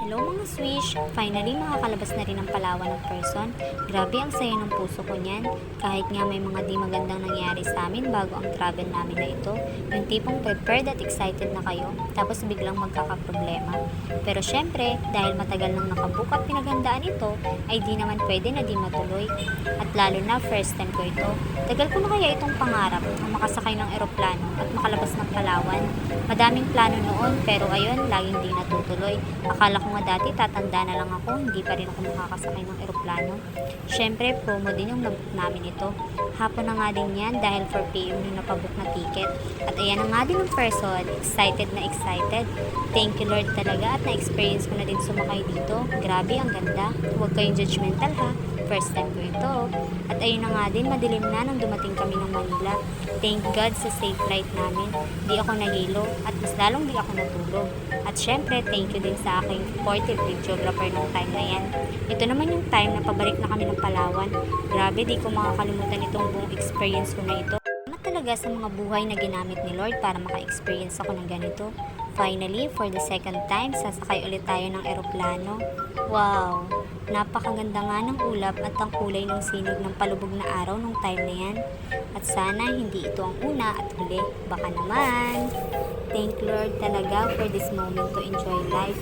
Hello mga Swish! Finally makakalabas na rin ang Palawan ng person. Grabe ang saya ng puso ko niyan. Kahit nga may mga di magandang nangyari sa amin bago ang travel namin na ito. Yung tipong prepared at excited na kayo, tapos biglang magkakaproblema. Pero syempre, dahil matagal nang nakabook at pinaghandaan ito, ay di naman pwede na di matuloy. At lalo na first time ko ito. Tagal ko na kaya itong pangarap na makasakay ng eroplano at makalabas ng Palawan. Madaming plano noon pero ayun, laging di natutuloy. Akala ko nga dati tatanda na lang ako, hindi pa rin ako makakasakay ng eroplano. Syempre, promo din yung nabook namin ito. Hapon na nga din yan dahil 4 PM yung napabook na ticket. At ayan na nga din ang person, excited na excited. Thank you Lord talaga at na-experience ko na din sumakay dito. Grabe, ang ganda. Huwag kayong judgmental ha. First time ko ito. At ayun na nga din, madilim na nang dumating kami ng Manila. Thank God sa safe flight namin. Di ako nahilo at mas lalong di ako natulog. At syempre, thank you din sa aking supportive videographer ng time na yan. Ito naman yung time na pabalik na kami ng Palawan. Grabe, di ko makakalimutan itong buong experience ko na ito. Salamat talaga sa mga buhay na ginamit ni Lord para maka-experience ako ng ganito. Finally, for the second time, sasakay ulit tayo ng eroplano. Wow! Napakaganda nga ng ulap at ang kulay ng sinog ng palubog na araw nung time na yan. At sana hindi ito ang una at huli. Baka naman. Thank Lord talaga for this moment to enjoy life.